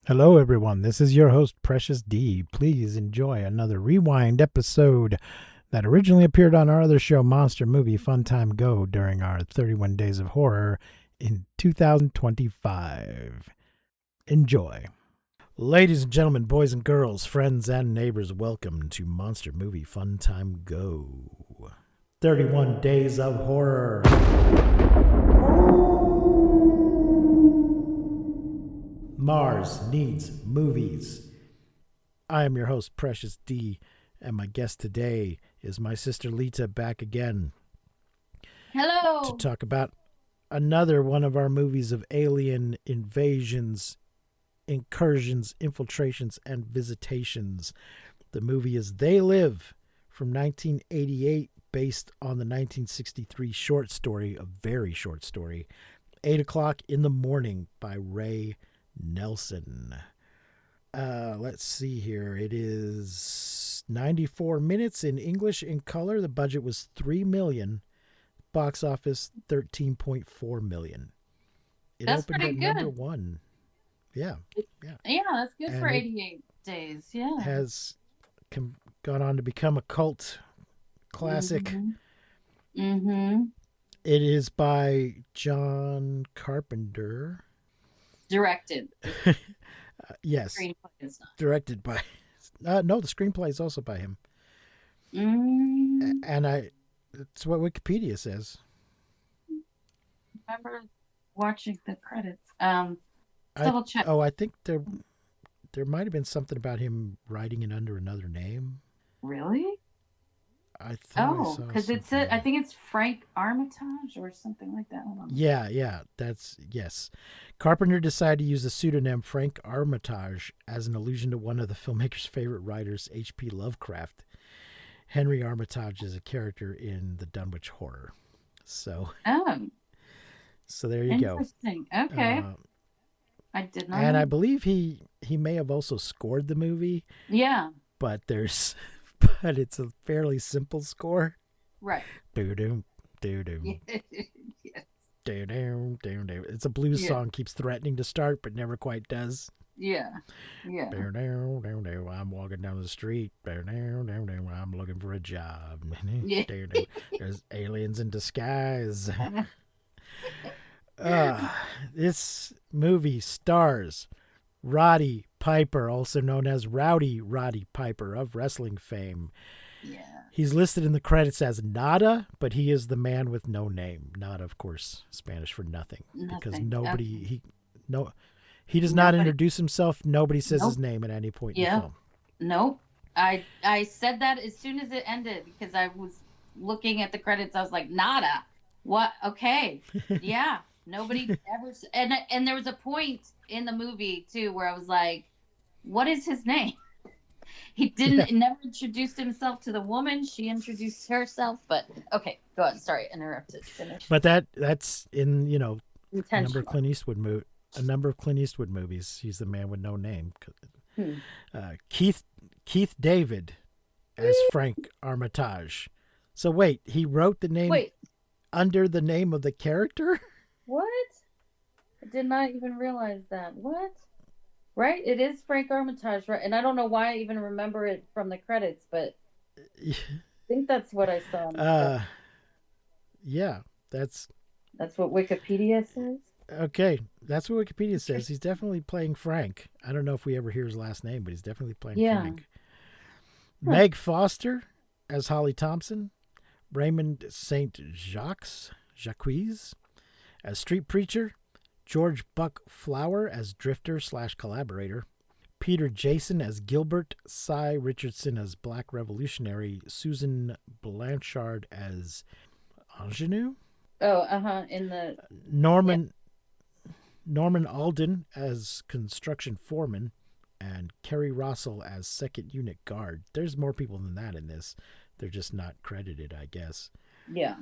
Hello, everyone. This is your host, Precious D. Please enjoy another rewind episode that originally appeared on our other show, Monster Movie Fun Time Go, during our 31 Days of Horror in 2025. Enjoy. Ladies and gentlemen, boys and girls, friends and neighbors, welcome to Monster Movie Fun Time Go. 31 Days of Horror. Mars needs movies. I am your host, Precious D, and my guest today is my sister Lita, back again to Hello. talk about another one of our movies of alien invasions, incursions, infiltrations, and visitations. The movie is They Live from 1988, based on the 1963 short story, a very short story, 8 o'clock in the morning by Ray Nelson. Let's see here. It is 94 minutes in English in color. The budget was $3 million. Box office 13.4 million. It That's opened pretty at number good. one. Yeah, yeah, Yeah, that's good for and it 88 days. Yeah. has gone on to become a cult classic. Mm-hmm. Mm-hmm. It is by John Carpenter. Directed. The Yes, screenplay is not. directed by. No, the screenplay is also by him. Mm, And it's what Wikipedia says. remember watching the credits. I Double check. I think there might have been something about him writing it under another name. Really? I thought I Oh, saw because it something. said I think it's Frank Armitage or something like that. Hold on. Yeah, that's yes. Carpenter decided to use the pseudonym Frank Armitage as an allusion to one of the filmmaker's favorite writers, H.P. Lovecraft. Henry Armitage is a character in the Dunwich Horror. So, Oh, so there you go. interesting. Okay. Uh, I did not and know. I believe he may have also scored the movie, Yeah. but there's but it's a fairly simple score. Right. Do do do do Yes. do do do do. It's a blues Yeah. song, keeps threatening to start but never quite does. Yeah. Yeah. Do do do do. I'm walking down the street. Do do do do. I'm looking for a job. Yeah. Do do. There's aliens in disguise. This movie stars Roddy Piper, also known as Rowdy Roddy Piper of wrestling fame. Yeah. He's listed in the credits as Nada, but he is the man with no name. Nada, of course, Spanish for nothing, because Nothing. nobody Okay. he does not Nobody. introduce himself. Nobody says his Nope. name at any point in the Yeah. film. Nope. I said that as soon as it ended because I was looking at the credits. I was like, nada. What? Okay. Yeah. Nobody ever. And there was a point in the movie too where I was like, what is his name? He Yeah, didn't never introduced himself to the woman. She introduced herself. But okay, go on. Sorry, interrupted. Finish. but that's in a number of Intentional. Clint Eastwood a number of Clint Eastwood movies. He's the man with no name. Hmm. Keith David as Frank Armitage. So wait, he wrote the name Wait, under the name of the character? what? I did not even realize that. What? Right? It is Frank Armitage, right? And I don't know why I even remember it from the credits, but I think that's what I saw in the credits. uh, yeah, that's That's what Wikipedia says. okay. That's what Wikipedia says. He's Interesting. definitely playing Frank. I don't know if we ever hear his last name, but he's definitely playing Yeah. Frank. Huh. Meg Foster as Holly Thompson. Raymond St. Jacques as street preacher. George Buck Flower as drifter slash collaborator. Peter Jason as Gilbert. Cy Richardson as Black Revolutionary. Susan Blanchard as Ingenue. Oh, uh-huh. In the yeah. Norman Norman Alden as construction foreman, and Kerry Russell as second unit guard. There's more people than that in this. They're just not credited, I guess. Yeah.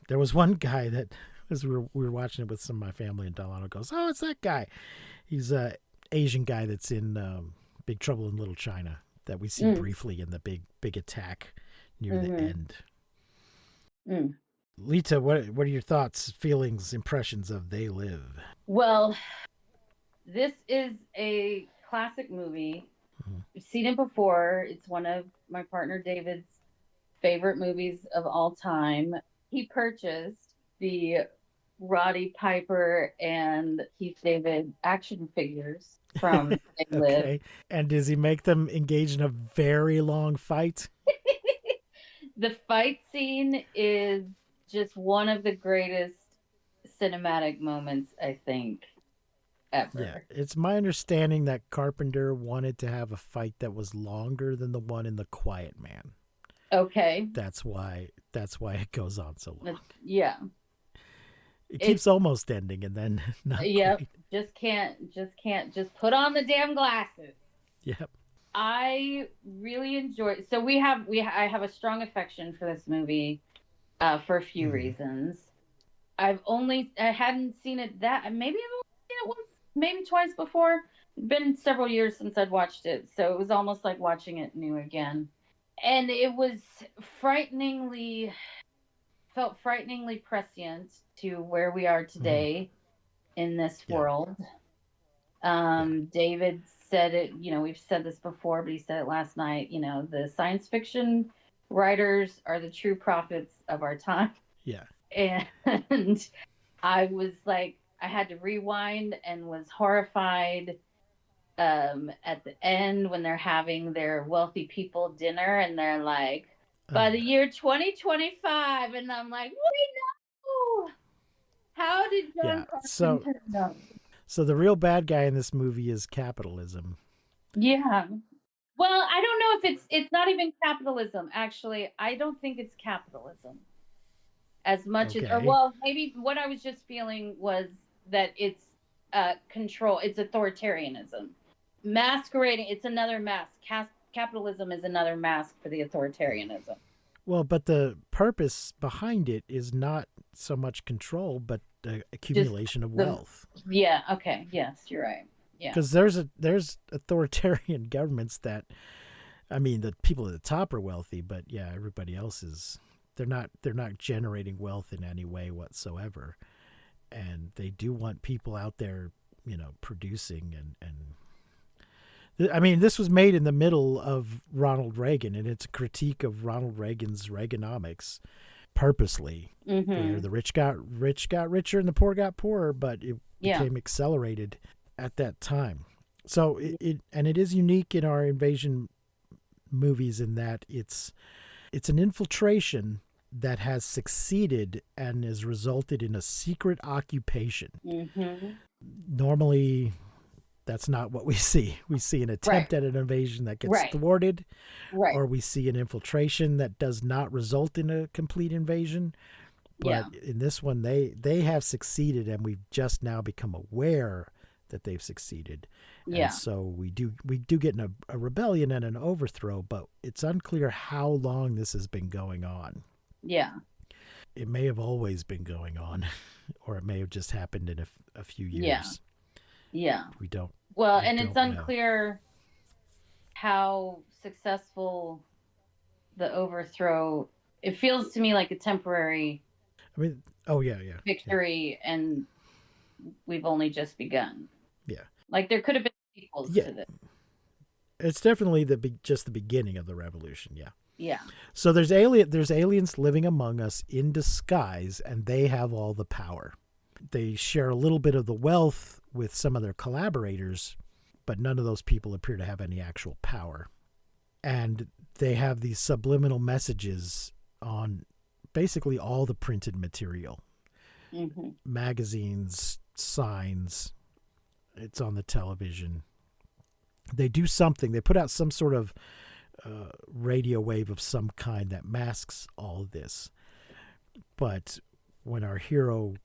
There was one guy that, as we were watching it with some of my family, and Delano goes, "Oh, it's that guy. He's a Asian guy that's in Big Trouble in Little China that we see Mm. briefly in the big attack near the Mm-hmm. end." Mm. Lita, what are your thoughts, feelings, impressions of They Live? Well, This is a classic movie. Mhm. We've seen it before. It's one of my partner David's favorite movies of all time. He purchased the Roddy Piper and Keith David action figures from They Live. Okay. And does he make them engage in a very long fight? The fight scene is just one of the greatest cinematic moments, I think, Yeah. ever. It's my understanding that Carpenter wanted to have a fight that was longer than the one in The Quiet Man. Okay. That's why it goes on so long. Yeah. It It's keeps almost ending and then not yep. quite. Just put on the damn glasses. Yep. I really enjoy. So I have a strong affection for this movie, for a few Mhm. reasons. I hadn't seen it that maybe I've only seen it once, maybe twice before. It's been several years since I'd watched it, so it was almost like watching it new again. And it was frighteningly felt frighteningly prescient to where we are Mhm. today in this Yeah. world. Yeah. David said it, we've said this before, but he said it last night, the science fiction writers are the true prophets of our time. Yeah. And I was like, I had to rewind and was horrified at the end when they're having their wealthy people dinner and they're like, Oh by the yeah. year 2025. And I'm like, wait, no. How did John Yeah. So Carpenter know? so the real bad guy in this movie is capitalism. Yeah. Well, I don't know if it's not even capitalism. Actually, I don't think it's capitalism as much as, or Okay. well, maybe what I was just feeling was that it's control. It's authoritarianism, masquerading. It's another mask. Capitalism is another mask for the authoritarianism. Well, but the purpose behind it is not so much control, but the Just accumulation of the wealth. yeah. Okay. Yes, you're right. Yeah. Because there's authoritarian governments that, I mean, the people at the top are wealthy, but yeah, everybody else is. They're not generating wealth in any way whatsoever, and they do want people out there, producing and I mean, this was made in the middle of Ronald Reagan, and it's a critique of Ronald Reagan's Reaganomics, purposely, where Mm-hmm. the rich got richer and the poor got poorer, but it Yeah. became accelerated at that time. So it is unique in our invasion movies in that it's an infiltration that has succeeded and has resulted in a secret occupation. Mm-hmm. Normally, that's not what we see. We see an Right. attempt at an invasion that gets Right. thwarted, Right. or we see an infiltration that does not result in a complete invasion. Yeah. But in this one, they have succeeded, and we've just now become aware that they've succeeded. And Yeah. so we do get a rebellion and an overthrow, but it's unclear how long this has been going on. Yeah. It may have always been going on, or it may have just happened in a few Yeah. years. Yeah. We don't Well, we and it's don't know. unclear how successful the overthrow. It feels to me like a temporary I mean, oh yeah. victory, and we've only just begun. Yeah. Like there could have been sequels Yeah, to this. it's definitely just the beginning of the revolution. Yeah. Yeah. So there's aliens living among us in disguise, and they have all the power. They share a little bit of the wealth with some of their collaborators, but none of those people appear to have any actual power. And they have these subliminal messages on basically all the printed material, Mm-hmm. magazines, signs. It's on the television. They do something. They put out some sort of radio wave of some kind that masks all of this. But when our hero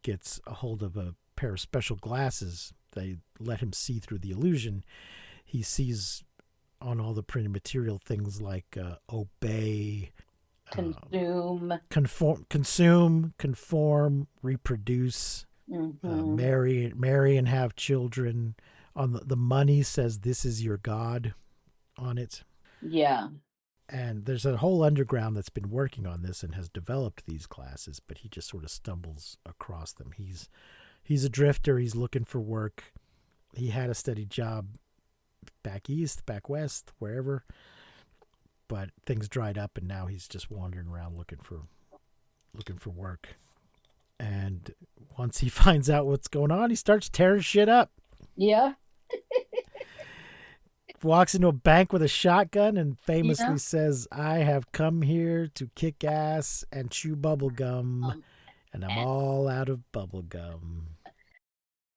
gets a hold of a pair of special glasses, they let him see through the illusion. He sees on all the printed material things like obey, consume, conform, reproduce, Mm-hmm. marry and have children. On the money says this is your God on it. Yeah. And there's a whole underground that's been working on this and has developed these classes, but he just sort of stumbles across them. He's a drifter. He's looking for work, he had a steady job back east, back west, wherever, but things dried up, and now he's just wandering around looking for work. And once he finds out what's going on, he starts tearing shit up. Yeah. Walks into a bank with a shotgun and famously Yeah. says, "I have come here to kick ass and chew bubble gum, Um, and I'm and all out of bubble gum."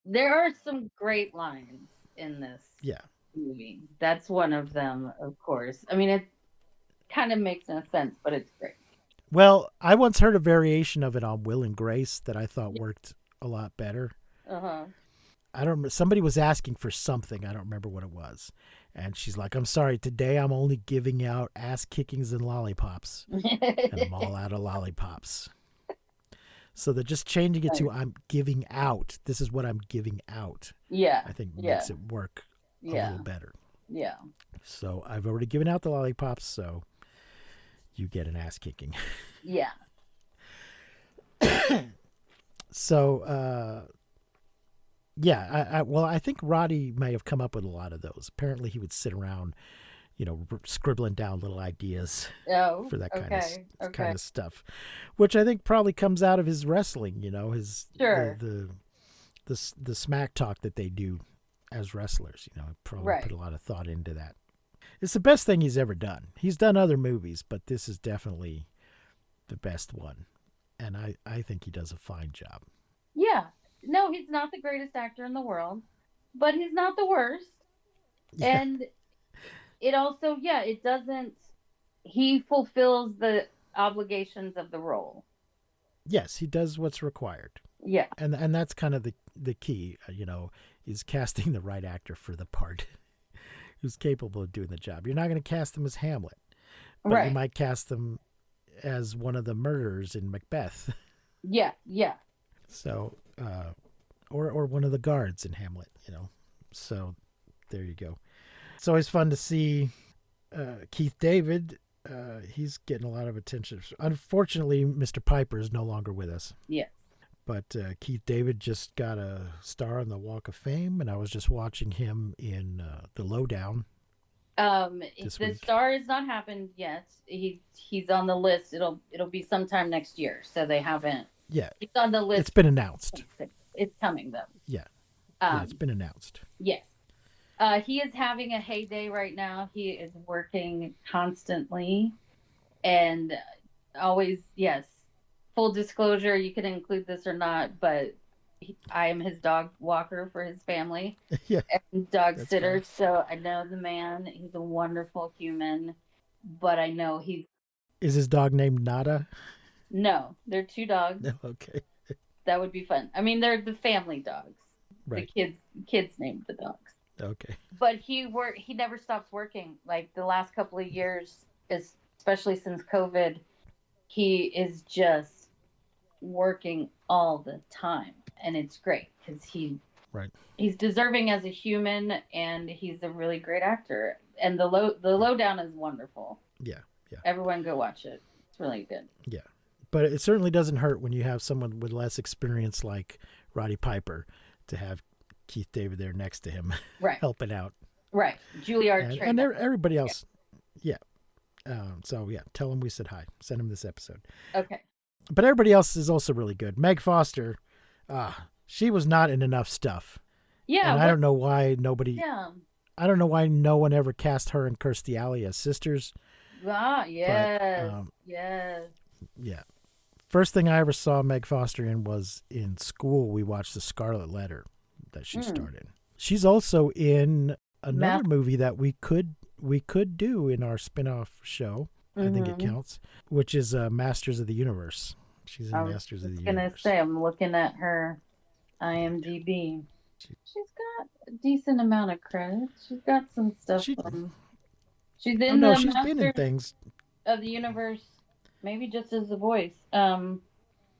there are some great lines in this Yeah. movie. That's one of them, of course. I mean, it kind of makes no sense, but it's great. Well, I once heard a variation of it on Will and Grace that I thought worked a lot better. Uh huh. I don't remember. Somebody was asking for something. I don't remember what it was. And she's like, "I'm sorry, today I'm only giving out ass kickings and lollipops. And I'm all out of lollipops." So they're just changing it to "I'm giving out. This is what I'm giving out." Yeah. I think Yeah. makes it work a Yeah. little better. Yeah. So I've already given out the lollipops, so you get an ass kicking. Yeah. So, yeah, I think Roddy may have come up with a lot of those. Apparently, he would sit around, scribbling down little ideas Oh, for that okay. kind Okay. of stuff, which I think probably comes out of his wrestling. His Sure. the smack talk that they do as wrestlers. Probably put Right. a lot of thought into that. It's the best thing he's ever done. He's done other movies, but this is definitely the best one, and I think he does a fine job. Yeah. No, he's not the greatest actor in the world, but he's not the worst. Yeah. And it also, yeah, it doesn't, he fulfills the obligations of the role. Yes, he does what's required, Yeah. and that's kind of the key. Is casting the right actor for the part, who's capable of doing the job. You're not going to cast him as Hamlet, but you Right. might cast him as one of the murderers in Macbeth. Yeah. Yeah. So, or one of the guards in Hamlet. So there you go. It's always fun to see Keith David. He's getting a lot of attention. Unfortunately, Mr. Piper is no longer with us. Yes. But Keith David just got a star on the Walk of Fame, and I was just watching him in The Lowdown this The week. star has not happened yet. He's on the list. It'll be sometime next year. So they haven't. Yeah, He's on the it's list. been announced. It's coming though. Yeah, yeah, it's Um, been announced. yes. He is having a heyday right now. He is working constantly and always, yes. Full disclosure, you can include this or not, but I am his dog walker for his family Yeah, and dog that's sitter. fine. So I know the man. He's a wonderful human, but I know he's Is his dog named Nada? no. They're two dogs. No, okay, That would be fun. I mean, they're the family dogs. The right, kids named the dogs. okay, But he never stops working. Like the last couple of years, especially since COVID, he is just working all the time, and it's great because right, he's deserving as a human, and he's a really great actor. And the yeah, lowdown is wonderful. yeah, yeah, Everyone go watch it. It's really good. yeah. But it certainly doesn't hurt when you have someone with less experience like Roddy Piper to have Keith David there next to him, Right, helping out, right. Juilliard and trained up. everybody Yeah. else. Yeah. So yeah, tell him we said hi. Send him this episode. Okay. But everybody else is also really good. Meg Foster, she was not in enough stuff, Yeah. and I What? don't know why nobody. Yeah. I don't know why no one ever cast her and Kirstie Alley as sisters. Ah. But Yes. Yes. yeah, first thing I ever saw Meg Foster in was in school. We watched The Scarlet Letter that she Mm. starred in. She's also in another Math. movie that we could do in our spin-off show. I think it Mm-hmm. counts, which is Masters of the Universe. She's I in was Masters of the just gonna Universe. say, I'm looking at her IMDb. She, She's got a decent amount of credits. She's got some stuff she from. She's oh in no, the she's been in Masters things. of the Universe, maybe just as the voice. The Oh,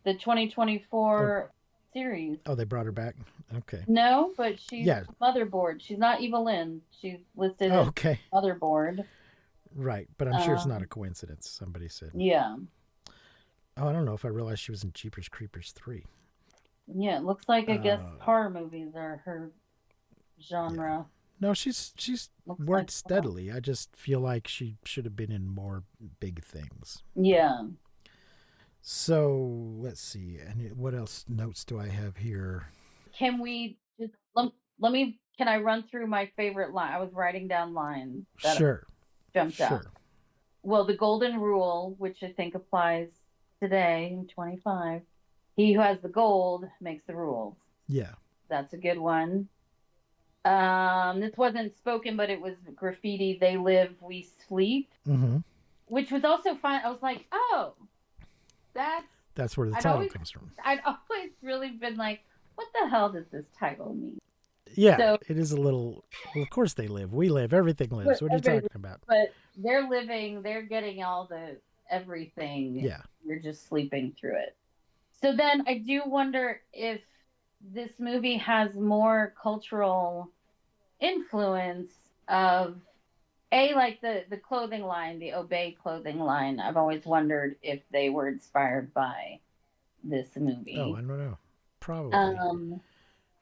2024 series. oh, they brought her back. Okay. No, but she's Yeah. Motherboard. She's not Evelyn. She's listed Oh, as okay. Motherboard. Right, but I'm sure it's not a Um, coincidence. Somebody said. yeah. Oh, I don't know if I realized she was in Jeepers Creepers 3. Yeah, it looks like I guess Uh, horror movies are her Yeah. genre. No, she's Looks like worked so. steadily. I just feel like she should have been in more big things. But Yeah. so let's see. And what else notes do I have here? Can we just let me can I run through my favorite line? I was writing down lines that Sure. jumped out. Sure. Well, the golden rule, which I think applies today in 25, he who has the gold makes the rules. Yeah. That's a good one. This wasn't spoken, but it was graffiti. They live, we sleep, Mm-hmm. which was also fun. I was like, oh, that's. That's where the I'd title always, comes from. I'd always really been like, what the hell does this title mean? Yeah, So, it is a little. Well, of course they live. We live. Everything lives. What are you talking about? but they're living. They're getting all the everything. Yeah. You're just sleeping through it. So then I do wonder if this movie has more cultural influence of a like the clothing line, the Obey clothing line. I've always wondered if they were inspired by this Oh, I movie. don't know. Probably. Um,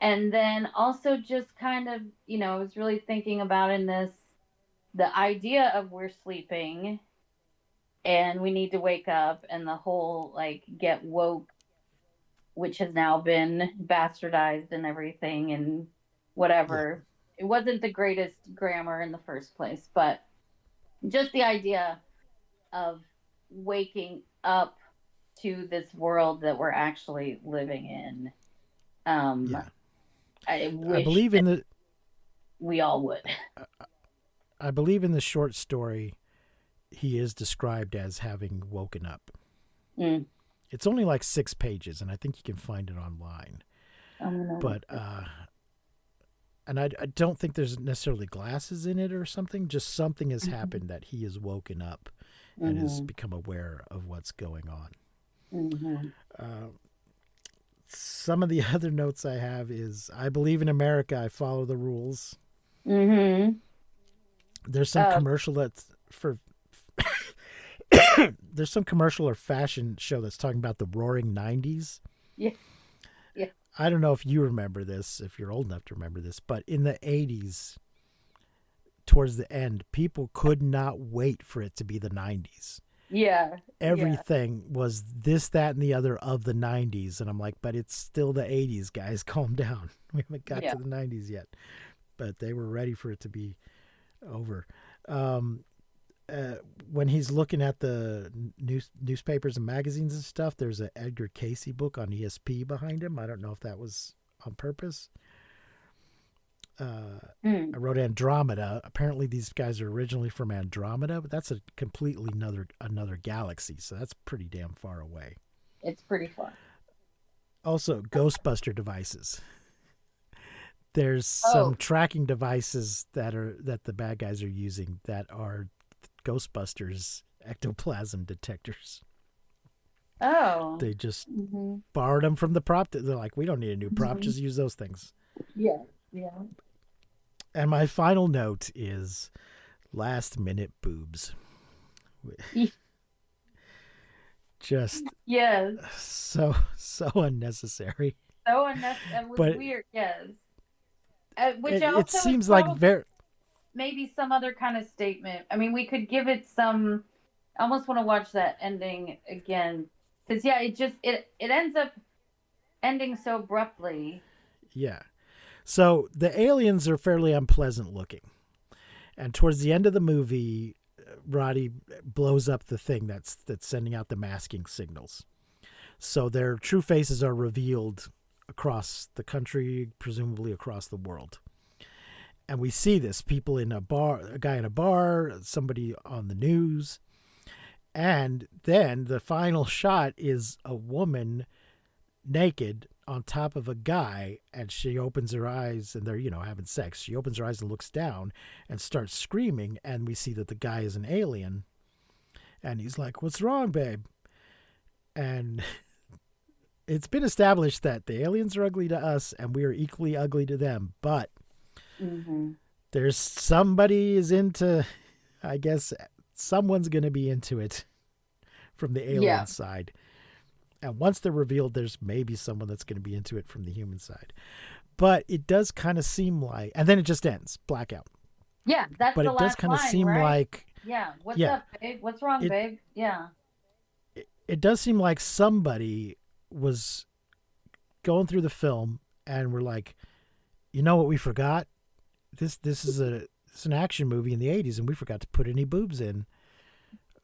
and then also just kind of, I was really thinking about in this the idea of we're sleeping and we need to wake up and the whole like get woke, which has now been bastardized and everything and Yeah. whatever. It wasn't the greatest grammar in the first place, but just the idea of waking up to this world that we're actually living in. Um, Yeah. I I wish believe that in the. we all would. I believe in the short story. He is described as having woken up. Mm. It's only like 6 pages, and I think you can find it online. I'm But and I don't think there's necessarily glasses in it or something. Just something has gonna. happened that he has woken up and has Hmm. become aware of what's going on. Hmm. Uh, some of the other notes I have is I believe in America. I follow the rules. Hmm. There's some Uh, commercial that's for. There's some commercial or fashion show that's talking about the Roaring '90s. yeah, yeah, I don't know if you remember this, if you're old enough to remember this, but in the '80s, towards the end, people could not wait for it to be the '90s. yeah, yeah, Everything was this, that, and the other of the '90s, and I'm like, but it's still the '80s, guys. Calm down. We haven't got yeah. to the '90s yet, but they were ready for it to be over. Um, uh, when he's looking at the newspapers and magazines and stuff, there's an Edgar Casey book on ESP behind him. I don't know if that was on purpose. Mm. I wrote Andromeda. Apparently, these guys are originally from Andromeda, but that's a completely another galaxy. So that's pretty damn far away. It's pretty fun. Also, Ghostbuster devices. There's some Oh, tracking devices that the bad guys are using that are Ghostbusters ectoplasm detectors. oh. They just Hmm. borrowed them from the prop. They're like, we don't need a new prop. Hmm. Just use those things. Yeah, yeah. And my final note is last minute boobs. Just Yes. so unnecessary. So unnecessary. It was But weird. Yes. Which it also is seems like probably very maybe some other kind of statement. I mean, we could give it some. I almost want to watch that ending again because yeah, it ends up ending so abruptly. yeah. So the aliens are fairly unpleasant looking. And towards the end of the movie, Roddy blows up the thing that's sending out the masking signals. So their true faces are revealed across the country, presumably across the world. And we see this people in a bar, a guy in a bar, somebody on the news. And then the final shot is a woman naked on top of a guy, and she opens her eyes and they're, having sex. She opens her eyes and looks down and starts screaming, and we see that the guy is an alien. And he's like, "What's wrong, babe?" And it's been established that the aliens are ugly to us and we are equally ugly to them, but Hmm. there's somebody is into, I guess someone's going to be into it from the alien Yeah. side. And once they're revealed, there's maybe someone that's going to be into it from the human side. But it does kind of seem like, and then it just ends, blackout. Yeah, that's But the it does last kind of line, seem right? like, Yeah. What's yeah, up, babe? What's wrong, it, babe? Yeah. it does seem like somebody was going through the film and were like, you know what we forgot? This is it's an action movie in the 80s and we forgot to put any boobs in.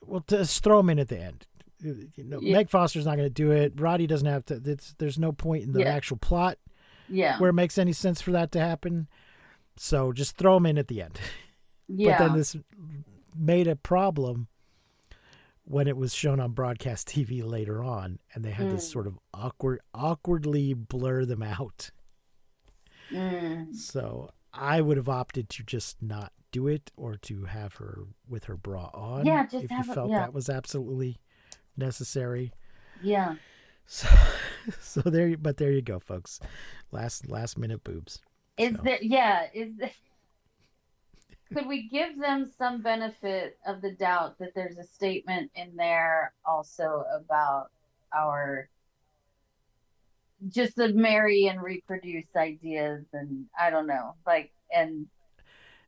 Well, just throw them in at the end. Yeah. Meg Foster's not going to do it. Roddy doesn't have to. There's no point in the Yeah. actual plot Yeah. where it makes any sense for that to happen. So just throw them in at the end. But then Yeah. this made a problem when it was shown on broadcast TV later on, and they had to sort of awkwardly blur them out. So I would have opted to just not do it, or to have her with her bra on, Yeah. Just if you have it. felt Yeah. that was absolutely necessary. Yeah. So, there you go, folks. Last minute boobs. Is So. there? Yeah. Could we give them some benefit of the doubt that there's a statement in there also about our just the marry and reproduce ideas, and I don't know, like, and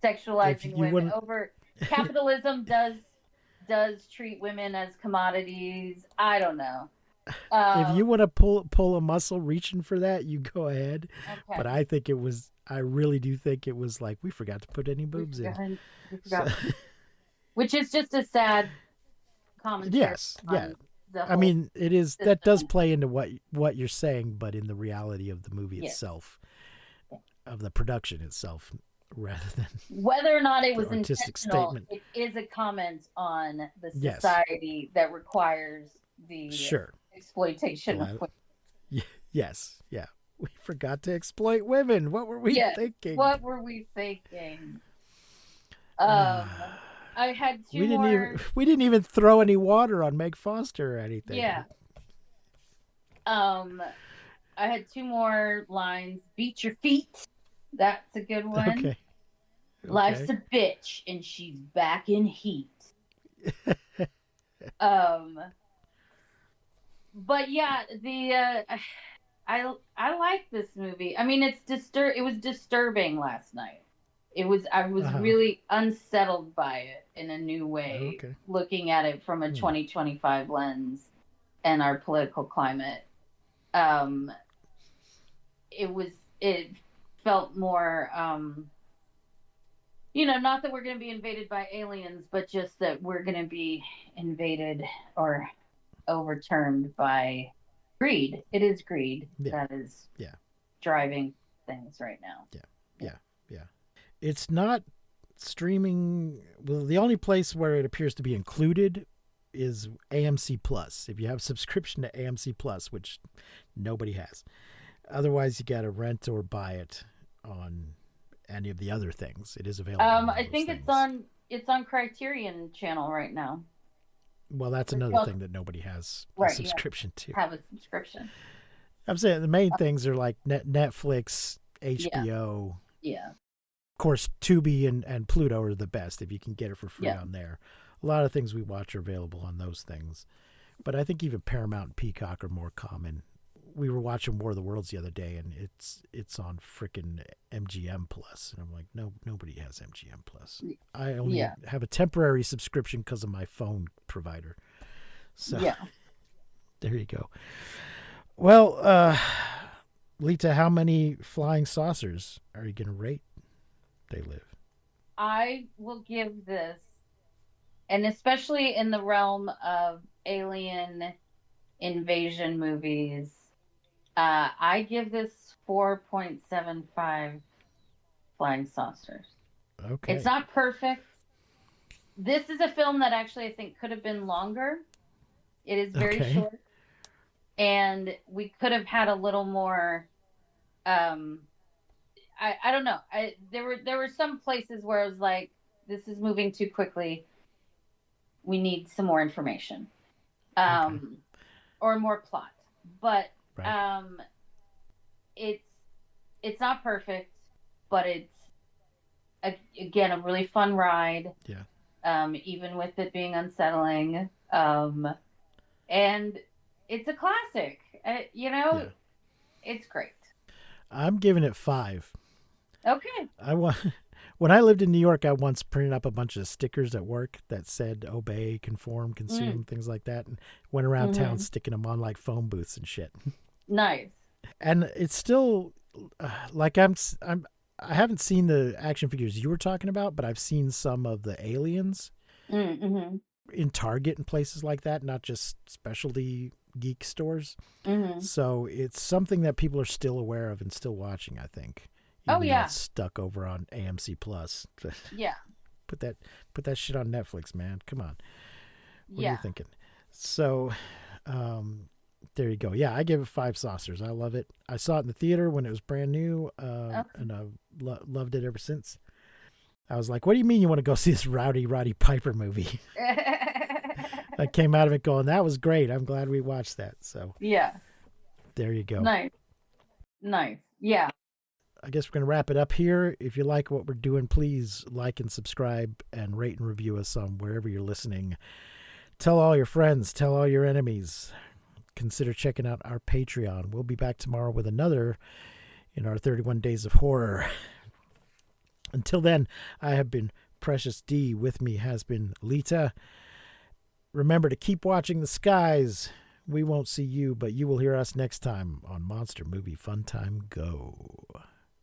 sexualizing women over capitalism does treat women as commodities. I don't know. If you want to pull a muscle reaching for that, you go ahead. Okay. But I really do think it was like, we forgot to put any boobs in. We forgot. So. Which is just a sad commentary. Yes, yeah. I mean, it is system. That does play into what you're saying, but in the reality of the movie itself, of the production itself, rather than whether or not it was artistic intentional, statement. it is a comment on the society that requires the exploitation of women. Yes, yeah. We forgot to exploit women. What were we thinking? What were we thinking? I had two more. We didn't even throw any water on Meg Foster or anything. Yeah. I had two more lines. Beat your feet. That's a good one. Okay. Life's a bitch and she's back in heat. But yeah, I like this movie. I mean, it was disturbing last night. I was really unsettled by it in a new way, looking at it from a 2025 lens and our political climate. It felt more, not that we're going to be invaded by aliens, but just that we're going to be invaded or overturned by greed. It is greed that is driving things right now. Yeah. It's not streaming. Well, the only place where it appears to be included is AMC Plus. If you have a subscription to AMC Plus, which nobody has. Otherwise, you got to rent or buy it on any of the other things. It is available. I think it's on Criterion Channel right now. Well, that's another thing that nobody has a subscription to. Have a subscription. I'm saying the main things are like Netflix, HBO. Yeah. Of course, Tubi and Pluto are the best if you can get it for free on there. A lot of things we watch are available on those things. But I think even Paramount and Peacock are more common. We were watching War of the Worlds the other day, and it's on frickin' MGM Plus, and I'm like, nobody has MGM Plus. I only have a temporary subscription because of my phone provider. So there you go. Well, Lita, how many flying saucers are you going to rate They Live? I will give this, and especially in the realm of alien invasion movies, I give this 4.75 flying saucers. Okay. It's not perfect. This is a film that actually I think could have been longer. It is very short. And we could have had a little more, I don't know. There were some places where I was like, this is moving too quickly. We need some more information. Or more plot. But it's not perfect, but it's again a really fun ride. Yeah. Even with it being unsettling. And it's a classic. It's great. I'm giving it 5. Okay. When I lived in New York, I once printed up a bunch of stickers at work that said obey, conform, consume, things like that, and went around town sticking them on like phone booths and shit. Nice. And it's still like I haven't seen the action figures you were talking about, but I've seen some of the aliens in Target and places like that, not just specialty geek stores. So it's something that people are still aware of and still watching, I think. Even though it's stuck over on AMC Plus. Yeah. Put that shit on Netflix, man. Come on. What are Yeah. you thinking? So, there you go. Yeah, I give it 5 saucers. I love it. I saw it in the theater when it was brand new, and I loved it ever since. I was like, what do you mean you want to go see this Roddy Piper movie? I came out of it going, that was great. I'm glad we watched that. So Yeah. there you go. Nice. Yeah. I guess we're going to wrap it up here. If you like what we're doing, please like and subscribe and rate and review us on wherever you're listening. Tell all your friends. Tell all your enemies. Consider checking out our Patreon. We'll be back tomorrow with another in our 31 Days of Horror. Until then, I have been Precious D. With me has been Lita. Remember to keep watching the skies. We won't see you, but you will hear us next time on Monster Movie Fun Time Go.